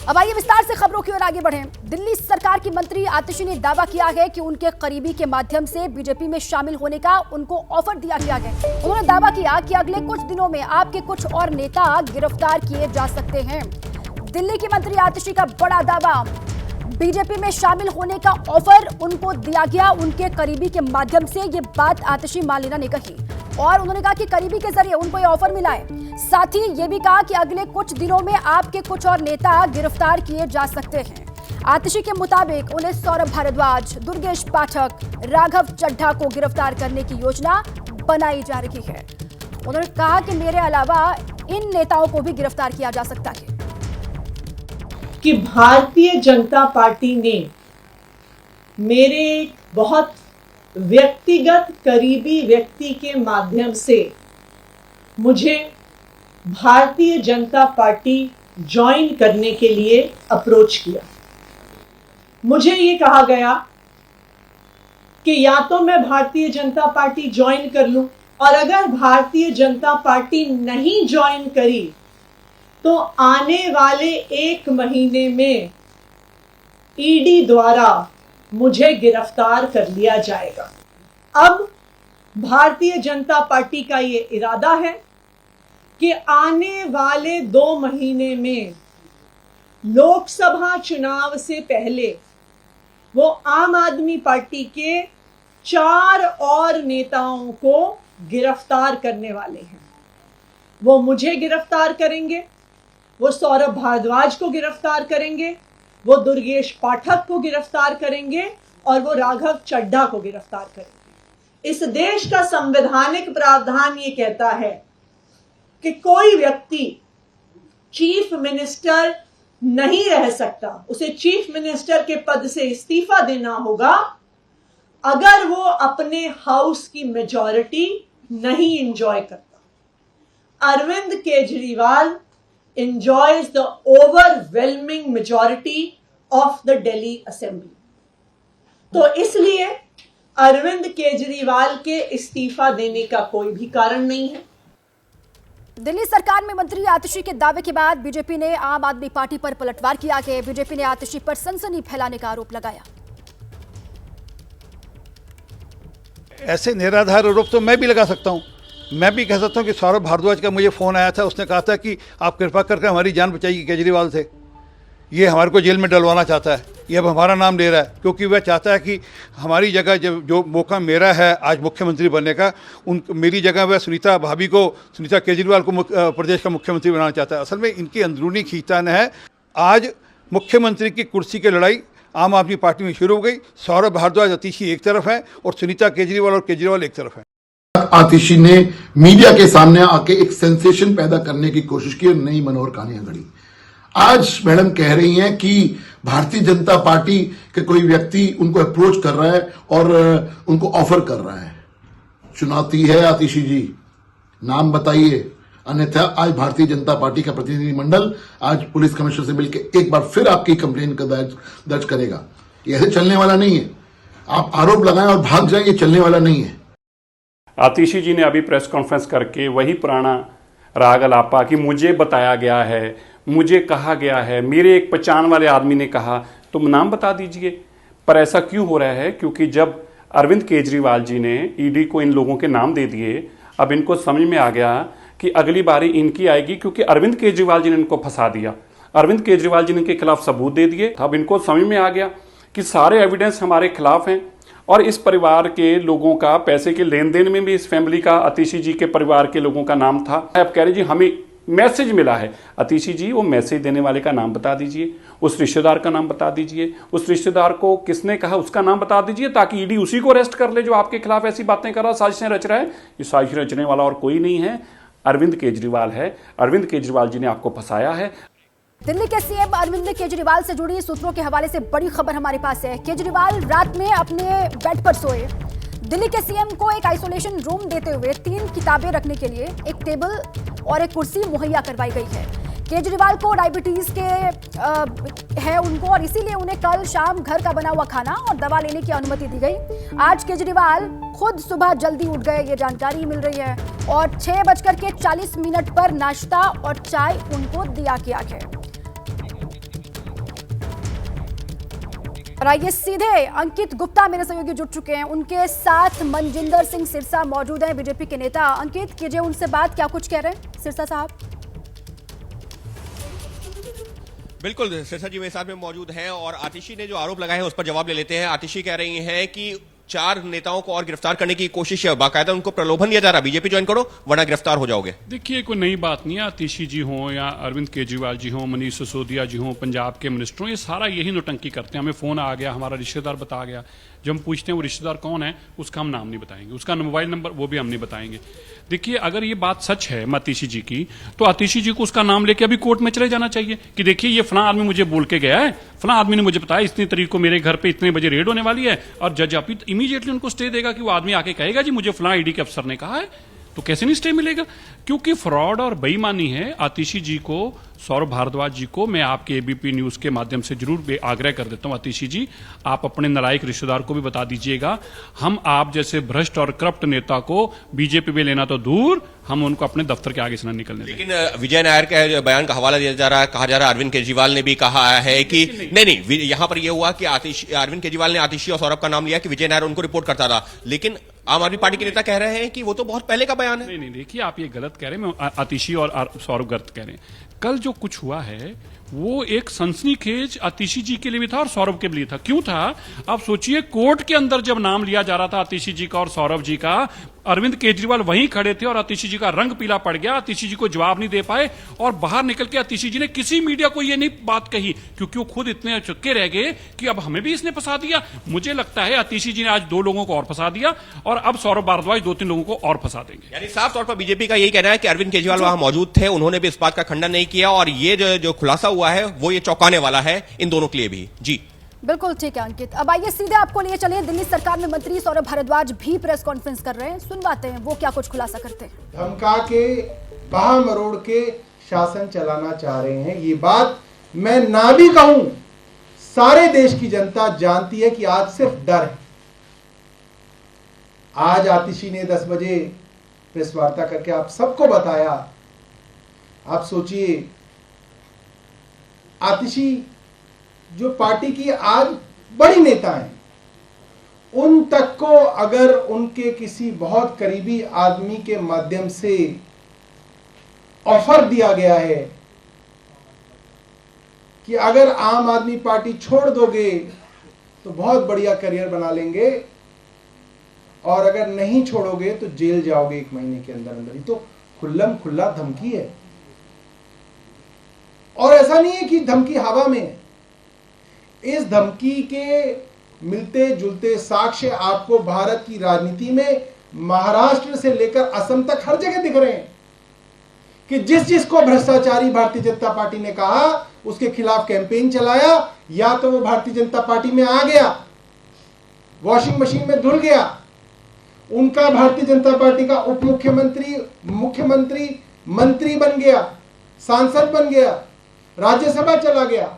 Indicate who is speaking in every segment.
Speaker 1: अब आइए विस्तार से खबरों की ओर आगे बढ़ें। दिल्ली सरकार की मंत्री आतिशी ने दावा किया है कि उनके करीबी के माध्यम से बीजेपी में शामिल होने का उनको ऑफर दिया गया है। उन्होंने दावा किया कि अगले कुछ दिनों में आपके कुछ और नेता गिरफ्तार किए जा सकते हैं। दिल्ली की मंत्री आतिशी का बड़ा दावा, बीजेपी में शामिल होने का ऑफर उनको दिया गया उनके करीबी के माध्यम से। ये बात आतिशी मालिना ने कही और उन्होंने कहा कि करीबी के जरिए उनको ये ऑफर मिला है। साथ ही ये भी कहा कि अगले कुछ दिनों में आपके कुछ और नेता गिरफ्तार किए जा सकते हैं। आतिशी के मुताबिक उन्हें सौरभ भारद्वाज, दुर्गेश पाठक, राघव चड्ढा को गिरफ्तार करने की योजना बनाई जा रही है। उन्होंने कहा कि मेरे अलावा इन नेताओं को भी गिरफ्तार किया जा सकता है।
Speaker 2: कि भारतीय जनता पार्टी ने मेरे बहुत व्यक्तिगत करीबी व्यक्ति के माध्यम से मुझे भारतीय जनता पार्टी ज्वाइन करने के लिए अप्रोच किया। मुझे ये कहा गया कि या तो मैं भारतीय जनता पार्टी ज्वाइन कर लूं, और अगर भारतीय जनता पार्टी नहीं ज्वाइन करी तो आने वाले 1 महीने में ईडी द्वारा मुझे गिरफ्तार कर लिया जाएगा। अब भारतीय जनता पार्टी का ये इरादा है कि आने वाले 2 महीने में लोकसभा चुनाव से पहले वो आम आदमी पार्टी के 4 और नेताओं को गिरफ्तार करने वाले हैं। वो मुझे गिरफ्तार करेंगे, वो सौरभ भारद्वाज को गिरफ्तार करेंगे, वो दुर्गेश पाठक को गिरफ्तार करेंगे और वो राघव चड्ढा को गिरफ्तार करेंगे। इस देश का संवैधानिक प्रावधान ये कहता है कि कोई व्यक्ति चीफ मिनिस्टर नहीं रह सकता, उसे चीफ मिनिस्टर के पद से इस्तीफा देना होगा अगर वो अपने हाउस की मेजॉरिटी नहीं एंजॉय करता। Arvind Kejriwal enjoys the overwhelming majority of the Delhi Assembly. तो इसलिए अरविंद केजरीवाल के इस्तीफा देने का कोई भी कारण नहीं है।
Speaker 1: दिल्ली सरकार में मंत्री आतिशी के दावे के बाद बीजेपी ने आम आदमी पार्टी पर पलटवार किया है। बीजेपी ने आतिशी पर सनसनी फैलाने का आरोप लगाया।
Speaker 3: ऐसे निराधार आरोप तो मैं भी लगा सकता हूं। मैं भी कह सकता हूं कि सौरभ भारद्वाज का मुझे फ़ोन आया था, उसने कहा था कि आप कृपा करके हमारी जान बचाइए केजरीवाल से, ये हमारे को जेल में डलवाना चाहता है, ये अब हमारा नाम ले रहा है, क्योंकि वह चाहता है कि हमारी जगह जो मौका मेरा है आज मुख्यमंत्री बनने का, मेरी जगह वह सुनीता केजरीवाल को प्रदेश का मुख्यमंत्री बनाना चाहता है। असल में इनकी अंदरूनी खींचतान है। आज मुख्यमंत्री की कुर्सी की लड़ाई आम आदमी पार्टी में शुरू हो गई। सौरभ भारद्वाज आतिशी एक तरफ है और सुनीता केजरीवाल और केजरीवाल एक तरफ है।
Speaker 4: आतिशी ने मीडिया के सामने आके एक सेंसेशन पैदा करने की कोशिश की और नई मनोहर कहानियां गढ़ी। आज मैडम कह रही हैं कि भारतीय जनता पार्टी के कोई व्यक्ति उनको अप्रोच कर रहा है और उनको ऑफर कर रहा है। चुनौती है आतिशी जी, नाम बताइए, अन्यथा आज भारतीय जनता पार्टी का प्रतिनिधिमंडल आज पुलिस कमिश्नर से मिलकर एक बार फिर आपकी कंप्लेन का दर्ज करेगा। ये ऐसे चलने वाला नहीं है। आप आरोप लगाएं और भाग जाएं, ये चलने वाला नहीं है।
Speaker 5: आतिशी जी ने अभी प्रेस कॉन्फ्रेंस करके वही पुराना राग अलापा कि मुझे बताया गया है, मुझे कहा गया है, मेरे एक पहचान वाले आदमी ने कहा, तुम नाम बता दीजिए। पर ऐसा क्यों हो रहा है? क्योंकि जब अरविंद केजरीवाल जी ने ईडी को इन लोगों के नाम दे दिए, अब इनको समझ में आ गया कि अगली बारी इनकी आएगी, क्योंकि अरविंद केजरीवाल जी ने इनको फंसा दिया। अरविंद केजरीवाल जी ने इनके खिलाफ सबूत दे दिए। अब इनको समझ में आ गया कि सारे एविडेंस हमारे खिलाफ हैं और इस परिवार के लोगों का पैसे के लेन देन में भी इस फैमिली का, आतिशी जी के परिवार के लोगों का नाम था। अब कह रहे जी हमें मैसेज मिला है। आतिशी जी, वो मैसेज देने वाले का नाम बता दीजिए, उस रिश्तेदार का नाम बता दीजिए, उस रिश्तेदार को किसने कहा उसका नाम बता दीजिए, ताकि ईडी उसी को अरेस्ट कर ले जो आपके खिलाफ ऐसी बातें कर रहा, साजिशें रच रहा है। ये साजिश रचने वाला और कोई नहीं है, अरविंद केजरीवाल है। अरविंद केजरीवाल जी ने आपको फंसाया है।
Speaker 1: दिल्ली के सीएम अरविंद केजरीवाल से जुड़ी सूत्रों के हवाले से बड़ी खबर हमारे पास है। केजरीवाल रात में अपने बेड पर सोए। दिल्ली के सीएम को एक आइसोलेशन रूम देते हुए 3 किताबें रखने के लिए एक टेबल और एक कुर्सी मुहैया करवाई गई है। केजरीवाल को डायबिटीज के है उनको, और इसीलिए उन्हें कल शाम घर का बना हुआ खाना और दवा लेने की अनुमति दी गई। आज केजरीवाल खुद सुबह जल्दी उठ गए, ये जानकारी मिल रही है, और 6:40 पर नाश्ता और चाय उनको दिया गया है। और आइए सीधे अंकित गुप्ता मेरे सहयोगी जुड़ चुके हैं, उनके साथ मनजिंदर सिंह सिरसा मौजूद हैं, बीजेपी के नेता। अंकित, कीजिए उनसे बात, क्या कुछ कह रहे हैं सिरसा साहब?
Speaker 6: बिल्कुल, सिरसा जी मेरे साथ में मौजूद हैं और आतिशी ने जो आरोप लगाए हैं उस पर जवाब ले लेते हैं। आतिशी कह रही हैं कि 4 नेताओं को और गिरफ्तार करने की कोशिश है, बाकायदा उनको प्रलोभन दिया जा रहा है, बीजेपी ज्वाइन करो वरना गिरफ्तार हो जाओगे।
Speaker 5: देखिए, कोई नई बात नहीं है। आतिशी जी हों या अरविंद केजरीवाल जी हों, मनीष सिसोदिया जी हों, पंजाब के मिनिस्टर हों, ये सारा यही नौटंकी करते हैं। हमें फोन आ गया, हमारा रिश्तेदार बता गया, जब हम पूछते हैं वो रिश्तेदार कौन है, उसका हम नाम नहीं बताएंगे, उसका मोबाइल नंबर वो भी हम नहीं बताएंगे। देखिए, अगर ये बात सच है आतिशी जी की, तो आतिशी जी को उसका नाम लेके अभी कोर्ट में चले जाना चाहिए कि देखिए ये फलां आदमी मुझे बोल के गया है, फलां आदमी ने मुझे बताया इतनी तारीख को मेरे घर पे इतने बजे रेड होने वाली है, और जज अभी इमीडिएटली उनको स्टे देगा कि वो आदमी आके कहेगा जी मुझे फलां ईडी के अफसर ने कहा है, तो कैसे नहीं स्टे मिलेगा? क्योंकि फ्रॉड और बेईमानी है। आतिशी जी को, सौरभ भारद्वाज जी को मैं आपके एबीपी न्यूज के माध्यम से जरूर आग्रह कर देता हूं, आतिशी जी आप अपने नालायक रिश्तेदार को भी बता दीजिएगा, हम आप जैसे भ्रष्ट और करप्ट नेता को बीजेपी में लेना तो दूर, हम उनको अपने दफ्तर के आगे से न निकलने देंगे।
Speaker 6: लेकिन विजय नायर के बयान का हवाला दिया जा रहा है, कहा जा रहा है अरविंद केजरीवाल ने भी कहा है कि नहीं, यहां पर यह हुआ कि अरविंद केजरीवाल ने आतिशी और सौरभ का नाम लिया कि विजय नायर उनको रिपोर्ट करता था, लेकिन आम आदमी पार्टी के नेता कह रहे हैं कि वो तो बहुत पहले का बयान है।
Speaker 5: नहीं, देखिए आप ये गलत कह रहे हैं, मैं आतिशी और सौरभ गलत कह रहे हैं। कल जो कुछ हुआ है वो एक सनसनीखेज आतिशी जी के लिए भी था और सौरभ के लिए था। क्यों था? आप सोचिए, कोर्ट के अंदर जब नाम लिया जा रहा था आतिशी जी का और सौरभ जी का, अरविंद केजरीवाल वहीं खड़े थे और आतिशी जी का रंग पीला पड़ गया, आतिशी जी को जवाब नहीं दे पाए, और बाहर निकल के आतिशी जी ने किसी मीडिया को यह नहीं बात कही, क्योंकि वो खुद इतने चुक्के रह गए कि अब हमें भी इसने फंसा दिया। मुझे लगता है आतिशी जी ने आज 2 लोगों को और फंसा दिया, और अब सौरभ भारद्वाज 2-3 लोगों को और फंसा देंगे।
Speaker 6: यानी साफ तौर पर बीजेपी का यही कहना है कि अरविंद केजरीवाल वहां मौजूद थे, उन्होंने भी इस बात का खंडन नहीं किया, और ये जो खुलासा हुआ है वो ये चौंकाने वाला है इन दोनों के लिए भी। जी
Speaker 1: बिल्कुल ठीक है अंकित। अब आइए सीधे आपको लिए चलिए, दिल्ली सरकार में मंत्री सौरभ भारद्वाज भी प्रेस कॉन्फ्रेंस कर रहे हैं, सुनवाते हैं वो क्या कुछ खुलासा करते हैं।
Speaker 7: धमका के, बाह मरोड़ के शासन चलाना चाह रहे हैं, ये बात मैं ना भी कहूं, सारे देश की जनता जानती है कि आज सिर्फ डर है। आज आतिशी ने 10 बजे प्रेस वार्ता करके आप सबको बताया। आप सोचिए, आतिशी जो पार्टी की आज बड़ी नेता हैं, उन तक को अगर उनके किसी बहुत करीबी आदमी के माध्यम से ऑफर दिया गया है कि अगर आम आदमी पार्टी छोड़ दोगे तो बहुत बढ़िया करियर बना लेंगे, और अगर नहीं छोड़ोगे तो जेल जाओगे 1 महीने के अंदर अंदर, ही तो खुल्लम खुल्ला धमकी है। और ऐसा नहीं है कि धमकी हवा में है, इस धमकी के मिलते जुलते साक्ष्य आपको भारत की राजनीति में महाराष्ट्र से लेकर असम तक हर जगह दिख रहे हैं कि जिसको भ्रष्टाचारी भारतीय जनता पार्टी ने कहा उसके खिलाफ कैंपेन चलाया, या तो वो भारतीय जनता पार्टी में आ गया, वॉशिंग मशीन में धुल गया, उनका भारतीय जनता पार्टी का उप मुख्यमंत्री, मुख्यमंत्री, मंत्री बन गया, सांसद बन गया, राज्यसभा चला गया,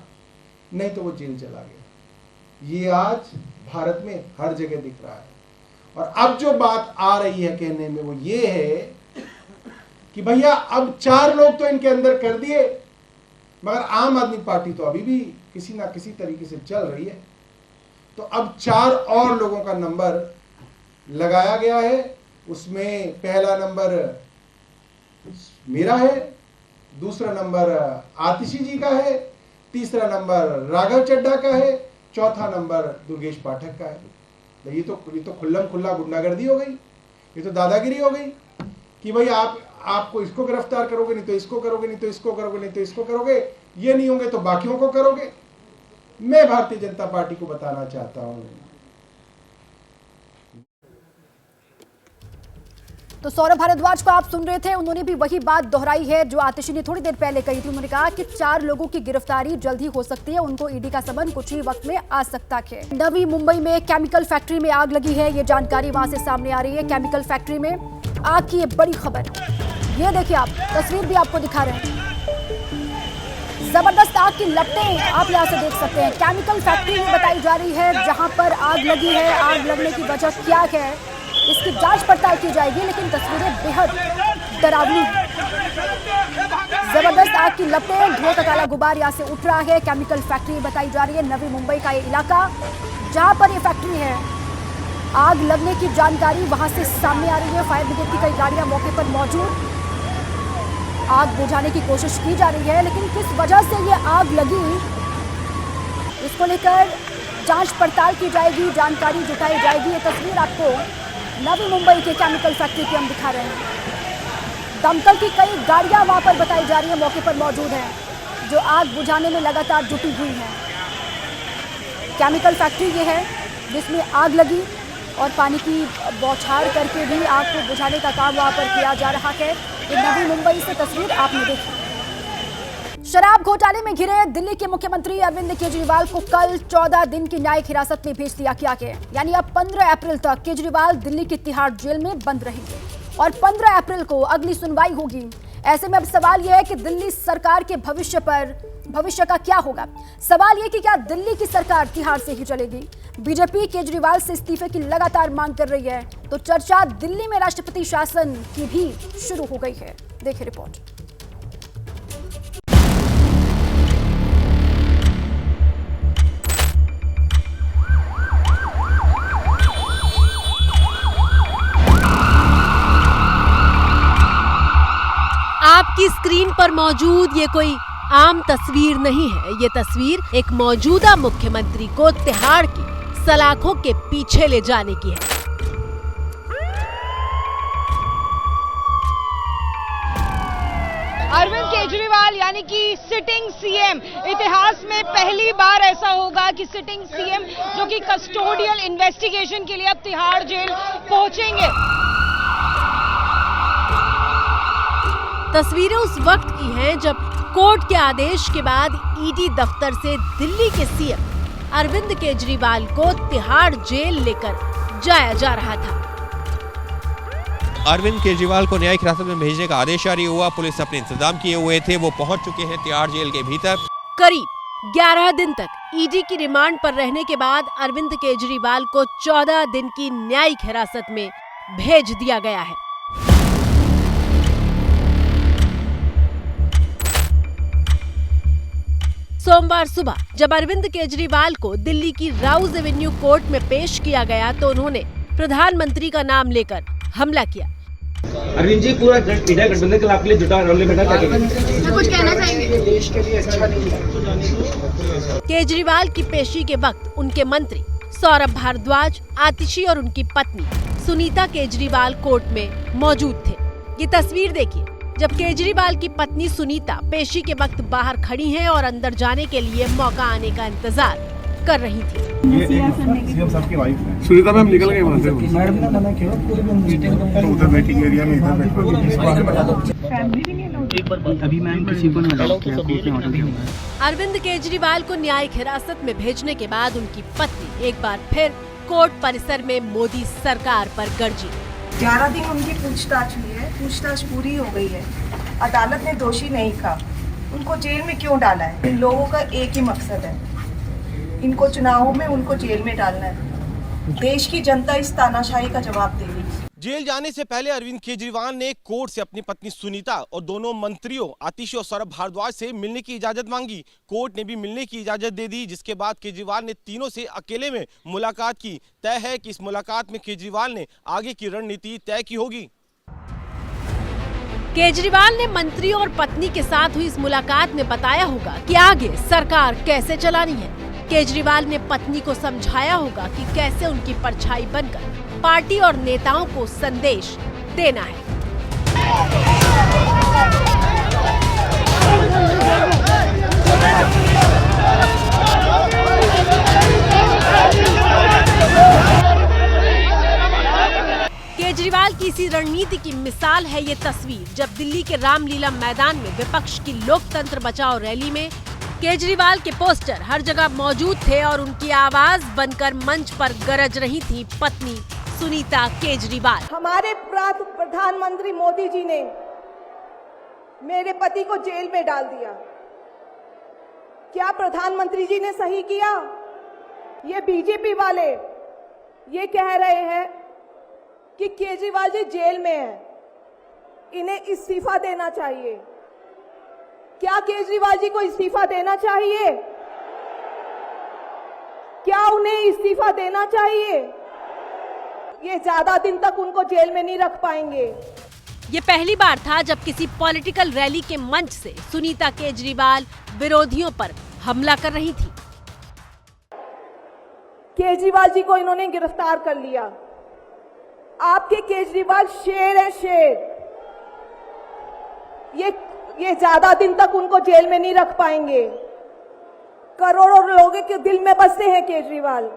Speaker 7: नहीं तो वो जेल चला गया। ये आज भारत में हर जगह दिख रहा है। और अब जो बात आ रही है कहने में वो ये है कि भैया अब 4 लोग तो इनके अंदर कर दिए, मगर आम आदमी पार्टी तो अभी भी किसी ना किसी तरीके से चल रही है, तो अब 4 और लोगों का नंबर लगाया गया है। उसमें पहला नंबर मेरा है, दूसरा नंबर आतिशी जी का है, तीसरा नंबर राघव चड्ढा का है, चौथा नंबर दुर्गेश पाठक का है। ये तो खुल्लम खुल्ला गुंडागर्दी हो गई, ये तो दादागिरी हो गई कि भाई आपको इसको गिरफ्तार करोगे, नहीं तो इसको करोगे, नहीं तो इसको करोगे, नहीं तो इसको करोगे, ये नहीं होंगे तो बाकियों को करोगे। मैं भारतीय जनता पार्टी को बताना चाहता हूं,
Speaker 1: तो सौरभ भारद्वाज को आप सुन रहे थे, उन्होंने भी वही बात दोहराई है जो आतिशी ने थोड़ी देर पहले कही थी। उन्होंने कहा कि 4 लोगों की गिरफ्तारी जल्द ही हो सकती है, उनको ईडी का समन कुछ ही वक्त में आ सकता है। नवी मुंबई में केमिकल फैक्ट्री में आग लगी है, ये जानकारी वहां से सामने आ रही है। केमिकल फैक्ट्री में आग की ये बड़ी खबर, ये देखिए आप तस्वीर भी आपको दिखा रहे हैं, जबरदस्त आग की लपटें आप यहाँ से देख सकते हैं। केमिकल फैक्ट्री में बताई जा रही है जहां पर आग लगी है, आग लगने की वजह क्या है इसकी जांच पड़ताल की जाएगी, लेकिन तस्वीरें बेहद डरावनी। जबरदस्त आग की लपटें, धुआं का काला गुबार यहां से उठ रहा है। केमिकल फैक्ट्री बताई जा रही है, नवी मुंबई का ये इलाका जहां पर ये फैक्ट्री है। आग लगने की जानकारी वहां से सामने आ रही है। फायर ब्रिगेड की कई गाड़ियां मौके पर मौजूद, आग बुझाने की कोशिश की जा रही है, लेकिन किस वजह से ये आग लगी इसको लेकर जांच पड़ताल की जाएगी, जानकारी जुटाई जाएगी। ये तस्वीर आपको नवी मुंबई के केमिकल फैक्ट्री की हम दिखा रहे हैं। दमकल की कई गाड़ियां वहां पर बताई जा रही है मौके पर मौजूद हैं, जो आग बुझाने में लगातार जुटी हुई हैं। केमिकल फैक्ट्री ये है जिसमें आग लगी और पानी की बौछार करके भी आग को बुझाने का काम वहां पर किया जा रहा है। ये नवी मुंबई से तस्वीर आपने देखी। शराब घोटाले में घिरे दिल्ली के मुख्यमंत्री अरविंद केजरीवाल को कल 14 दिन की न्यायिक हिरासत में भेज दिया गया है। यानी अब 15 अप्रैल तक केजरीवाल दिल्ली की तिहाड़ जेल में बंद रहेंगे और 15 अप्रैल को अगली सुनवाई होगी। ऐसे में अब सवाल यह है कि दिल्ली सरकार के भविष्य का क्या होगा। सवाल यह कि क्या दिल्ली की सरकार तिहाड़ से ही चलेगी। बीजेपी केजरीवाल से इस्तीफे की लगातार मांग कर रही है, तो चर्चा दिल्ली में राष्ट्रपति शासन की भी शुरू हो गई है। देखिए रिपोर्ट।
Speaker 8: आपकी स्क्रीन पर मौजूद ये कोई आम तस्वीर नहीं है। ये तस्वीर एक मौजूदा मुख्यमंत्री को तिहाड़ की सलाखों के पीछे ले जाने की है।
Speaker 9: अरविंद केजरीवाल यानी कि सिटिंग सीएम, इतिहास में पहली बार ऐसा होगा कि सिटिंग सीएम जो कि कस्टोडियल इन्वेस्टिगेशन के लिए अब तिहाड़ जेल पहुंचेंगे।
Speaker 8: तस्वीरें उस वक्त की हैं जब कोर्ट के आदेश के बाद ईडी दफ्तर से दिल्ली के सीएम अरविंद केजरीवाल को तिहाड़ जेल लेकर जाया जा रहा था।
Speaker 6: अरविंद केजरीवाल को न्यायिक हिरासत में भेजने का आदेश जारी हुआ। पुलिस अपने इंतजाम किए हुए थे, वो पहुंच चुके हैं तिहाड़ जेल के भीतर।
Speaker 8: करीब 11 दिन तक ईडी की रिमांड पर रहने के बाद अरविंद केजरीवाल को 14 दिन की न्यायिक हिरासत में भेज दिया गया है। सोमवार सुबह जब अरविंद केजरीवाल को दिल्ली की राउज एवेन्यू कोर्ट में पेश किया गया तो उन्होंने प्रधानमंत्री का नाम लेकर हमला किया।
Speaker 10: अरविंद जी, पूरा इंडिया गठबंधन के आपके लिए जुटा रोले बेटा, क्या
Speaker 9: कुछ कहना चाहेंगे?
Speaker 10: देश के लिए अच्छा नहीं है।
Speaker 8: केजरीवाल की पेशी के वक्त उनके मंत्री सौरभ भारद्वाज, आतिशी और उनकी पत्नी सुनीता केजरीवाल कोर्ट में मौजूद थे। ये तस्वीर देखिए जब केजरीवाल की पत्नी सुनीता पेशी के वक्त बाहर खड़ी हैं और अंदर जाने के लिए मौका आने का इंतजार कर रही थी।
Speaker 11: सीएम साहब की वाइफ है सुनीता मैम, निकल गए वहाँ से। मैडम ने मना किया पूरे तो उधर वेटिंग एरिया में इधर अभी मैम किसी को नहीं।
Speaker 8: अरविंद केजरीवाल को न्यायिक हिरासत में भेजने के बाद उनकी पत्नी एक बार फिर कोर्ट परिसर में मोदी सरकार पर गरजी।
Speaker 12: 11 दिन उनकी पूछताछ हुई है, पूछताछ पूरी हो गई है। अदालत ने दोषी नहीं कहा, उनको जेल में क्यों डाला है? इन लोगों का एक ही मकसद है, इनको चुनावों में उनको जेल में डालना है। देश की जनता इस तानाशाही का जवाब देगी।
Speaker 6: जेल जाने से पहले अरविंद केजरीवाल ने कोर्ट से अपनी पत्नी सुनीता और दोनों मंत्रियों आतिशी और सौरभ भारद्वाज से मिलने की इजाजत मांगी। कोर्ट ने भी मिलने की इजाजत दे दी, जिसके बाद केजरीवाल ने तीनों से अकेले में मुलाकात की। तय है कि इस मुलाकात में केजरीवाल ने आगे की रणनीति तय की होगी।
Speaker 8: केजरीवाल ने मंत्री और पत्नी के साथ हुई इस मुलाकात में बताया होगा कि आगे सरकार कैसे चलानी है। केजरीवाल ने पत्नी को समझाया होगा कि कैसे उनकी परछाई बनकर पार्टी और नेताओं को संदेश देना है। केजरीवाल की इसी रणनीति की मिसाल है ये तस्वीर जब दिल्ली के रामलीला मैदान में विपक्ष की लोकतंत्र बचाओ रैली में केजरीवाल के पोस्टर हर जगह मौजूद थे और उनकी आवाज बनकर मंच पर गरज रही थी पत्नी सुनीता केजरीवाल।
Speaker 12: हमारे प्रधानमंत्री मोदी जी ने मेरे पति को जेल में डाल दिया। क्या प्रधानमंत्री जी ने सही किया? ये बीजेपी वाले ये कह रहे हैं कि केजरीवाल जी जेल में हैं। इन्हें इस्तीफा देना चाहिए। क्या केजरीवाल जी को इस्तीफा देना चाहिए? क्या उन्हें इस्तीफा देना चाहिए? ये ज्यादा दिन तक उनको जेल में नहीं रख पाएंगे।
Speaker 8: ये पहली बार था जब किसी पॉलिटिकल रैली के मंच से सुनीता केजरीवाल विरोधियों पर हमला कर रही थी।
Speaker 12: केजरीवाल जी को इन्होंने गिरफ्तार कर लिया। आपके केजरीवाल शेर है, शेर। ये ज्यादा दिन तक उनको जेल में नहीं रख पाएंगे। करोड़ों लोगों के दिल में बसते हैं केजरीवाल।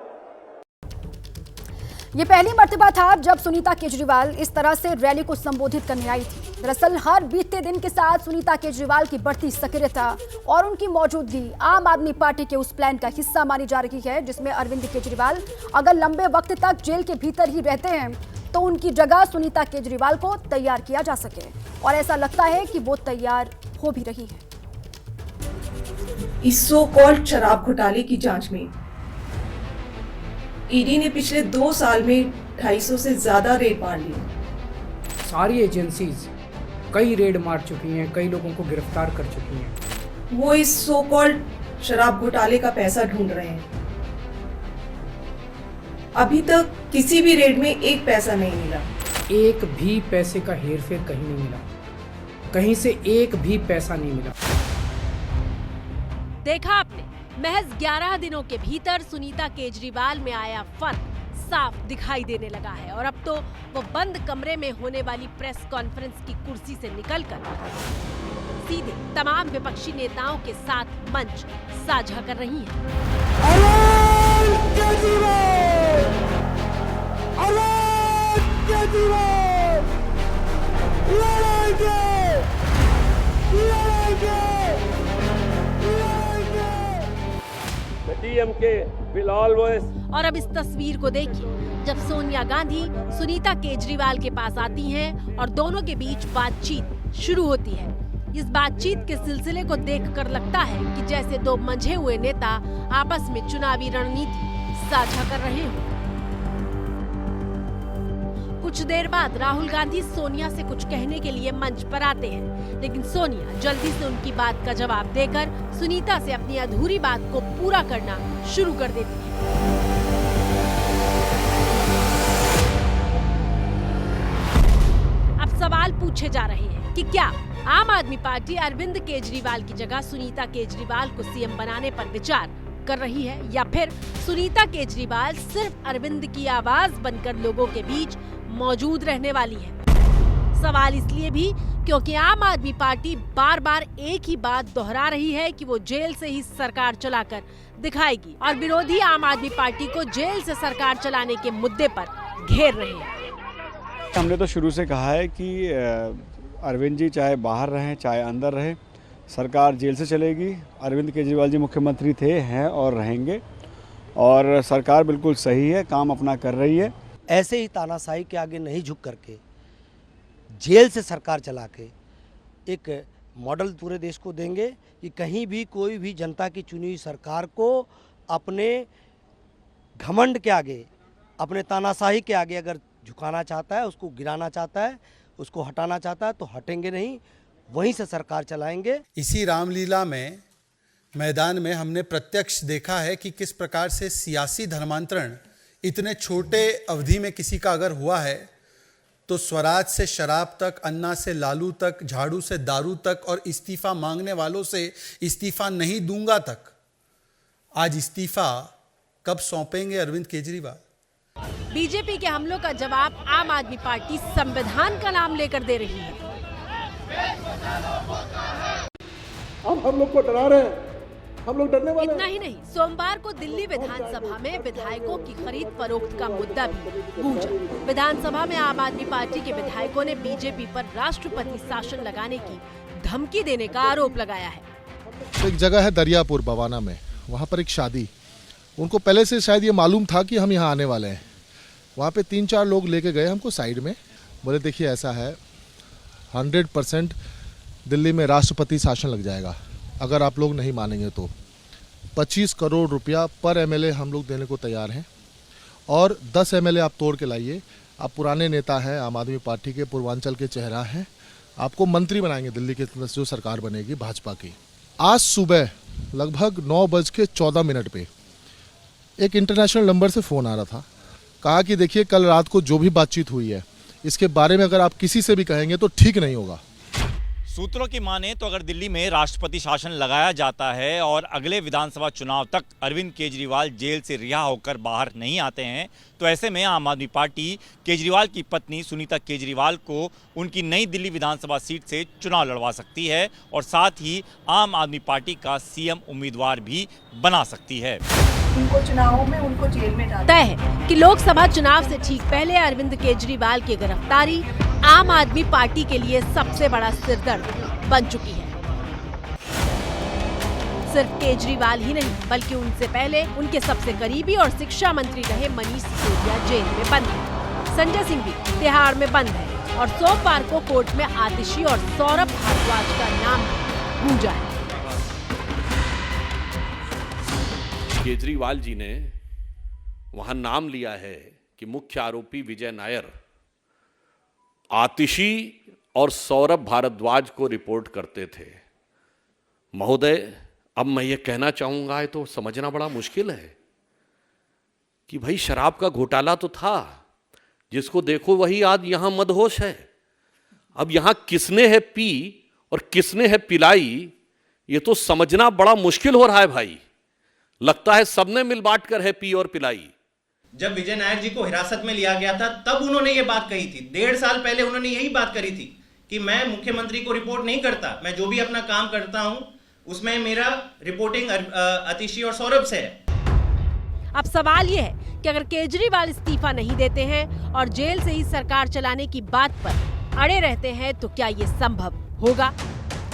Speaker 1: ये पहली मर्तबा था जब सुनीता केजरीवाल इस तरह से रैली को संबोधित करने आई थी। दरअसल हर बीतते दिन के साथ सुनीता केजरीवाल की बढ़ती सक्रियता और उनकी मौजूदगी आम आदमी पार्टी के उस प्लान का हिस्सा मानी जा रही है जिसमें अरविंद केजरीवाल अगर लंबे वक्त तक जेल के भीतर ही रहते हैं तो उनकी जगह सुनीता केजरीवाल को तैयार किया जा सके, और ऐसा लगता है कि वो तैयार हो भी रही है।
Speaker 12: इस सो कॉल्ड शराब घोटाले की जांच में ईडी ने पिछले 2 साल में 250 से ज्यादा रेड मार लिए।
Speaker 13: सारी एजेंसीज कई रेड मार चुकी हैं, कई लोगों को गिरफ्तार कर चुकी हैं।
Speaker 12: वो इस सो कॉल्ड शराब घोटाले का पैसा ढूंढ रहे हैं। अभी तक किसी भी रेड में एक पैसा नहीं मिला।
Speaker 13: एक भी पैसे का हेरफेर कहीं नहीं मिला, कहीं से एक भी पैसा नहीं मिला।
Speaker 8: देखा आपने, महज 11 दिनों के भीतर सुनीता केजरीवाल में आया फर्क साफ दिखाई देने लगा है और अब तो वो बंद कमरे में होने वाली प्रेस कॉन्फ्रेंस की कुर्सी से निकलकर सीधे तमाम विपक्षी नेताओं के साथ मंच साझा कर रही हैं। और अब इस तस्वीर को देखिए जब सोनिया गांधी सुनीता केजरीवाल के पास आती हैं और दोनों के बीच बातचीत शुरू होती है। इस बातचीत के सिलसिले को देखकर लगता है कि जैसे दो मंझे हुए नेता आपस में चुनावी रणनीति साझा कर रहे हों। कुछ देर बाद राहुल गांधी सोनिया से कुछ कहने के लिए मंच पर आते हैं, लेकिन सोनिया जल्दी से उनकी बात का जवाब देकर सुनीता से अपनी अधूरी बात को पूरा करना शुरू कर देती है। अब सवाल पूछे जा रहे हैं कि क्या आम आदमी पार्टी अरविंद केजरीवाल की जगह सुनीता केजरीवाल को सीएम बनाने पर विचार कर रही है, या फिर सुनीता केजरीवाल सिर्फ अरविंद की आवाज बनकर लोगों के बीच मौजूद रहने वाली है। सवाल इसलिए भी क्योंकि आम आदमी पार्टी बार बार एक ही बात दोहरा रही है कि वो जेल से ही सरकार चलाकर दिखाएगी और विरोधी आम आदमी पार्टी को जेल से सरकार चलाने के मुद्दे पर घेर रहे हैं।
Speaker 14: हमने तो शुरू से कहा है कि अरविंद जी चाहे बाहर रहें चाहे अंदर रहे, सरकार जेल से चलेगी। अरविंद केजरीवाल जी मुख्यमंत्री थे, हैं और रहेंगे, और सरकार बिल्कुल सही है, काम अपना कर रही है।
Speaker 15: ऐसे ही तानाशाही के आगे नहीं झुक करके जेल से सरकार चला के एक मॉडल पूरे देश को देंगे कि कहीं भी कोई भी जनता की चुनी हुई सरकार को अपने घमंड के आगे, अपने तानाशाही के आगे अगर झुकाना चाहता है, उसको गिराना चाहता है, उसको हटाना चाहता है, तो हटेंगे नहीं, वहीं से सरकार चलाएंगे।
Speaker 16: इसी रामलीला में मैदान में हमने प्रत्यक्ष देखा है कि किस प्रकार से सियासी धर्मांतरण इतने छोटे अवधि में किसी का अगर हुआ है तो स्वराज से शराब तक, अन्ना से लालू तक, झाड़ू से दारू तक और इस्तीफा मांगने वालों से इस्तीफा नहीं दूंगा तक। आज इस्तीफा कब सौंपेंगे अरविंद केजरीवाल?
Speaker 8: बीजेपी के हमलों का जवाब आम आदमी पार्टी संविधान का नाम लेकर दे रही है।
Speaker 11: हम लोग को डरा रहे हैं, हम लोग डरने वाले हैं।
Speaker 8: इतना ही नहीं, सोमवार को दिल्ली विधानसभा में विधायकों की खरीद फरोख्त का मुद्दा भी गूंजा। विधानसभा में आम आदमी पार्टी के विधायकों ने बीजेपी पर राष्ट्रपति शासन लगाने की धमकी देने का आरोप लगाया है।
Speaker 17: एक जगह है दरियापुर बवाना में, वहाँ पर एक शादी, उनको पहले से शायद ये मालूम था कि हम यहाँ आने वाले हैं। वहाँ पे 3-4 लोग लेके गए हमको साइड में, बोले देखिए ऐसा है 100% दिल्ली में राष्ट्रपति शासन लग जाएगा अगर आप लोग नहीं मानेंगे तो। 25 करोड़ रुपया पर एमएलए हम लोग देने को तैयार हैं, और 10 एमएलए आप तोड़ के लाइए। आप पुराने नेता हैं, आम आदमी पार्टी के पूर्वांचल के चेहरा हैं, आपको मंत्री बनाएंगे दिल्ली के अंदर जो सरकार बनेगी भाजपा की। आज सुबह लगभग 9:14 पे एक इंटरनेशनल नंबर से फ़ोन आ रहा था, कहा कि देखिए कल रात को जो भी बातचीत हुई है इसके बारे में अगर आप किसी से भी कहेंगे तो ठीक नहीं होगा।
Speaker 18: सूत्रों की माने तो अगर दिल्ली में राष्ट्रपति शासन लगाया जाता है और अगले विधानसभा चुनाव तक अरविंद केजरीवाल जेल से रिहा होकर बाहर नहीं आते हैं, तो ऐसे में आम आदमी पार्टी केजरीवाल की पत्नी सुनीता केजरीवाल को उनकी नई दिल्ली विधानसभा सीट से चुनाव लड़वा सकती है और साथ ही आम आदमी पार्टी का सीएम उम्मीदवार भी बना सकती है।
Speaker 12: उनको चुनावों में उनको जेल में डाला।
Speaker 8: तय है कि लोकसभा चुनाव से ठीक पहले अरविंद केजरीवाल की गिरफ्तारी आम आदमी पार्टी के लिए सबसे बड़ा सिरदर्द बन चुकी है। सिर्फ केजरीवाल ही नहीं बल्कि उनसे पहले उनके सबसे करीबी और शिक्षा मंत्री रहे मनीष सिसोदिया जेल में बंद है। संजय सिंह भी तिहाड़ में बंद है और सोमवार को कोर्ट में आतिशी और सौरभ भारद्वाज का नाम गूंजा है।
Speaker 19: केजरीवाल जी ने वहां नाम लिया है कि मुख्य आरोपी विजय नायर आतिशी और सौरभ भारद्वाज को रिपोर्ट करते थे। महोदय, अब मैं ये कहना चाहूंगा, तो समझना बड़ा मुश्किल है कि भाई शराब का घोटाला तो था, जिसको देखो वही आज यहां मदहोश है। अब यहां किसने है पी और किसने है पिलाई, ये तो समझना बड़ा मुश्किल हो रहा है भाई। लगता है सबने मिल बांट कर है पी और पिलाई।
Speaker 20: जब विजय नायर जी को हिरासत में लिया गया था तब उन्होंने ये बात कही थी। 1.5 साल पहले उन्होंने यही बात करी थी कि मैं मुख्यमंत्री को रिपोर्ट नहीं करता, मैं जो भी अपना काम करता हूं उसमें मेरा रिपोर्टिंग आतिशी और सौरभ से है।
Speaker 8: अब सवाल ये है कि अगर केजरीवाल इस्तीफा नहीं देते हैं और जेल से ही सरकार चलाने की बात पर अड़े रहते हैं तो क्या ये संभव होगा?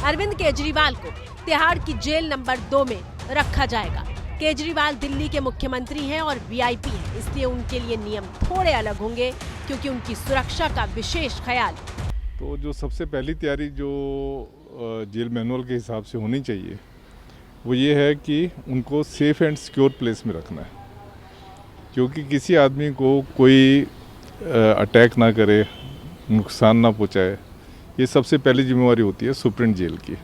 Speaker 8: अरविंद केजरीवाल को तिहाड़ की जेल नंबर 2 में रखा जाएगा। केजरीवाल दिल्ली के मुख्यमंत्री हैं और वीआईपी हैं, इसलिए उनके लिए नियम थोड़े अलग होंगे क्योंकि उनकी सुरक्षा का विशेष ख्याल।
Speaker 11: तो जो सबसे पहली तैयारी जो जेल मैनुअल के हिसाब से होनी चाहिए वो ये है कि उनको सेफ एंड सिक्योर प्लेस में रखना है, क्योंकि किसी आदमी को कोई अटैक ना करे, नुकसान ना पहुंचाए, ये सबसे पहली जिम्मेवारी होती है सुप्रीम जेल की।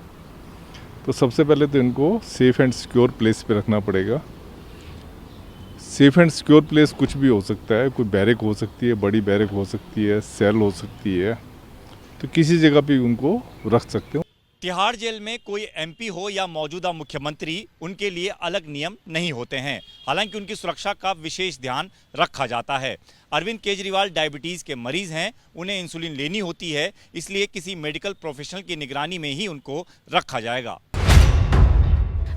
Speaker 11: तो सबसे पहले तो इनको सेफ एंड सिक्योर प्लेस पे रखना पड़ेगा। सेफ एंड सिक्योर प्लेस कुछ भी हो सकता है, कोई बैरक हो सकती है, बड़ी बैरक हो सकती है, सेल हो सकती है, तो किसी जगह पे उनको रख सकते हो।
Speaker 18: तिहाड़ जेल में कोई एमपी हो या मौजूदा मुख्यमंत्री, उनके लिए अलग नियम नहीं होते हैं। हालांकि उनकी सुरक्षा का विशेष ध्यान रखा जाता है। अरविंद केजरीवाल डायबिटीज़ के मरीज हैं, उन्हें इंसुलिन लेनी होती है, इसलिए किसी मेडिकल प्रोफेशनल की निगरानी में ही उनको रखा जाएगा।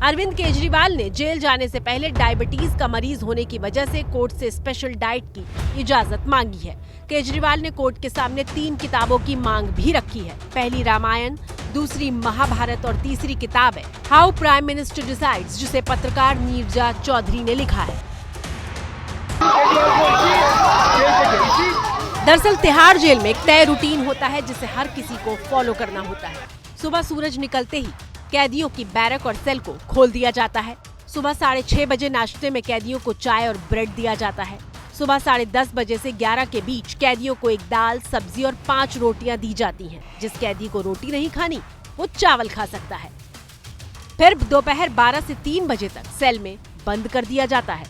Speaker 8: अरविंद केजरीवाल ने जेल जाने से पहले डायबिटीज का मरीज होने की वजह से कोर्ट से स्पेशल डाइट की इजाजत मांगी है। केजरीवाल ने कोर्ट के सामने 3 किताबों की मांग भी रखी है। पहली रामायण, दूसरी महाभारत और तीसरी किताब है हाउ प्राइम मिनिस्टर डिसाइड्स, जिसे पत्रकार नीरजा चौधरी ने लिखा है। दरअसल तिहाड़ जेल में एक तय रूटीन होता है जिसे हर किसी को फॉलो करना होता है। सुबह सूरज निकलते ही कैदियों की बैरक और सेल को खोल दिया जाता है। सुबह 6:30 बजे नाश्ते में कैदियों को चाय और ब्रेड दिया जाता है। सुबह 10:30 बजे से 11 के बीच कैदियों को एक दाल, सब्जी और 5 रोटियां दी जाती हैं। जिस कैदी को रोटी नहीं खानी वो चावल खा सकता है। फिर दोपहर 12 से 3 बजे तक सेल में बंद कर दिया जाता है।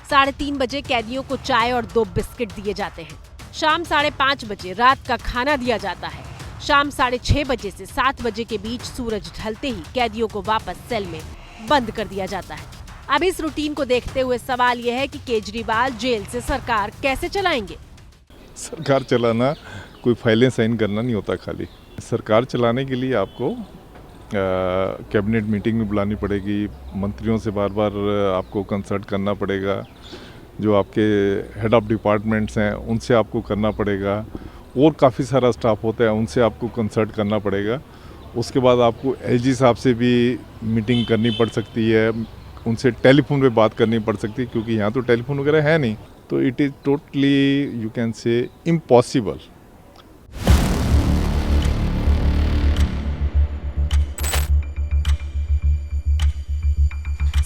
Speaker 8: 3:30 बजे कैदियों को चाय और 2 बिस्किट दिए जाते हैं। शाम 5:30 बजे रात का खाना दिया जाता है। शाम 6:30 बजे से 7 बजे के बीच सूरज ढलते ही कैदियों को वापस सेल में बंद कर दिया जाता है। अब इस रूटीन को देखते हुए सवाल यह है कि केजरीवाल जेल से सरकार कैसे चलाएंगे?
Speaker 11: सरकार चलाना कोई फाइलें साइन करना नहीं होता। खाली सरकार चलाने के लिए आपको कैबिनेट मीटिंग में बुलानी पड़ेगी, मंत्रियों से बार बार आपको कंसल्ट करना पड़ेगा, जो आपके हेड ऑफ डिपार्टमेंट्स हैं उनसे आपको करना पड़ेगा, और काफ़ी सारा स्टाफ होता है उनसे आपको कंसल्ट करना पड़ेगा। उसके बाद आपको एलजी साहब से भी मीटिंग करनी पड़ सकती है, उनसे टेलीफोन पे बात करनी पड़ सकती है, क्योंकि यहाँ तो टेलीफोन वगैरह है नहीं। तो it is totally you can say impossible.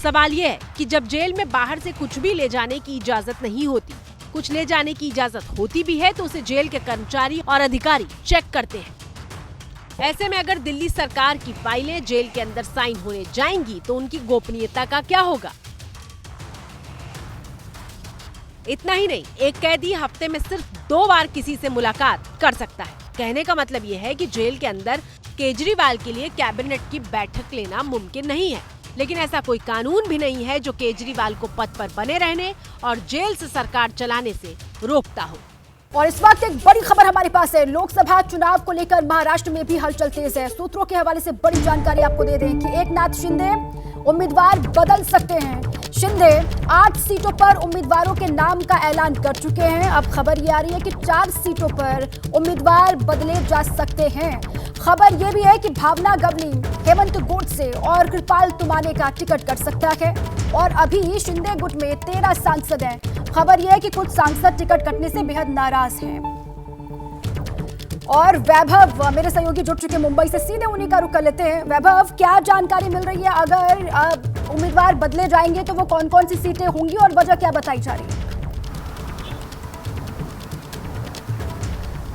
Speaker 8: सवाल यह है कि जब जेल में बाहर से कुछ भी ले जाने की इजाजत नहीं होती, कुछ ले जाने की इजाजत होती भी है तो उसे जेल के कर्मचारी और अधिकारी चेक करते हैं। ऐसे में अगर दिल्ली सरकार की फाइलें जेल के अंदर साइन होने जाएंगी तो उनकी गोपनीयता का क्या होगा? इतना ही नहीं, एक कैदी हफ्ते में सिर्फ 2 बार किसी से मुलाकात कर सकता है। कहने का मतलब यह है कि जेल के अंदर केजरीवाल के लिए कैबिनेट की बैठक लेना मुमकिन नहीं है। लेकिन ऐसा कोई कानून भी नहीं है जो केजरीवाल को पद पर बने रहने और जेल से सरकार चलाने से रोकता हो।
Speaker 1: और इस वक्त एक बड़ी खबर हमारे पास है। लोकसभा चुनाव को लेकर महाराष्ट्र में भी हलचल तेज है। सूत्रों के हवाले से बड़ी जानकारी आपको दे दें कि एकनाथ शिंदे उम्मीदवार बदल सकते हैं। शिंदे 8 सीटों पर उम्मीदवारों के नाम का ऐलान कर चुके हैं। अब खबर ये आ रही है कि 4 सीटों पर उम्मीदवार बदले जा सकते हैं। खबर ये भी है कि भावना गवली हेमंत गोडसे और कृपाल तुमाने का टिकट कट सकता है। और अभी शिंदे गुट में 13 सांसद हैं। खबर यह है कि कुछ सांसद टिकट कटने से बेहद नाराज हैं। और वैभव मेरे सहयोगी जुट चुके मुंबई से, सीधे उन्हीं का रुख कर लेते हैं। वैभव, क्या जानकारी मिल रही है? अगर उम्मीदवार बदले जाएंगे तो वो कौन कौन सी सीटें होंगी और वजह क्या बताई जा रही है?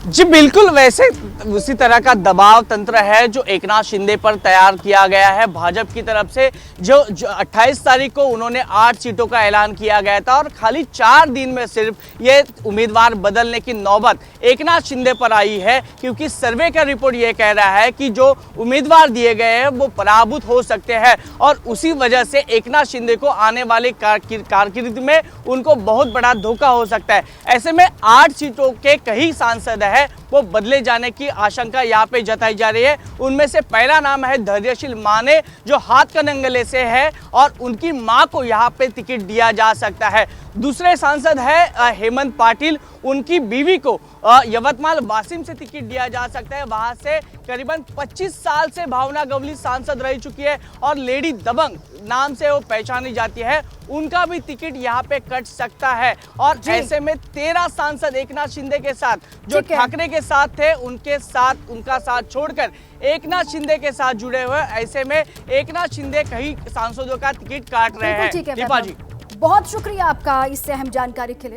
Speaker 21: जी बिल्कुल, वैसे उसी तरह का दबाव तंत्र है जो एकनाथ शिंदे पर तैयार किया गया है भाजपा की तरफ से। जो 28 तारीख को उन्होंने 8 सीटों का ऐलान किया गया था और खाली 4 दिन में सिर्फ ये उम्मीदवार बदलने की नौबत एकनाथ शिंदे पर आई है, क्योंकि सर्वे का रिपोर्ट ये कह रहा है कि जो उम्मीदवार दिए गए हैं वो पराभूत हो सकते हैं और उसी वजह से एकनाथ शिंदे को आने वाली कारकिर्दी में उनको बहुत बड़ा धोखा हो सकता है। ऐसे में 8 सीटों के कई सांसद है वो बदले जाने की आशंका यहाँ पे जताई जा रही है। उनमें से पहला नाम है धैर्यशील माने, जो हाथकणंगले से है और उनकी मां को यहाँ पे टिकट दिया जा सकता है। दूसरे सांसद है हेमंत पाटिल, उनकी बीवी को यवतमाल वासिम से टिकट दिया जा सकता है। वहां से करीबन 25 साल से भावना गवली सांसद रह चुकी है और लेडी दबंग नाम से वो पहचानी जाती है, उनका भी टिकट यहाँ पे कट सकता है। और ऐसे में 13 सांसद एकनाथ शिंदे के साथ, जो ठाकरे के साथ थे उनका साथ छोड़कर एकनाथ शिंदे के साथ जुड़े हुए, ऐसे में एकनाथ शिंदे कई सांसदों का टिकट काट रहे हैं।
Speaker 1: बहुत शुक्रिया आपका इस अहम जानकारी के लिए।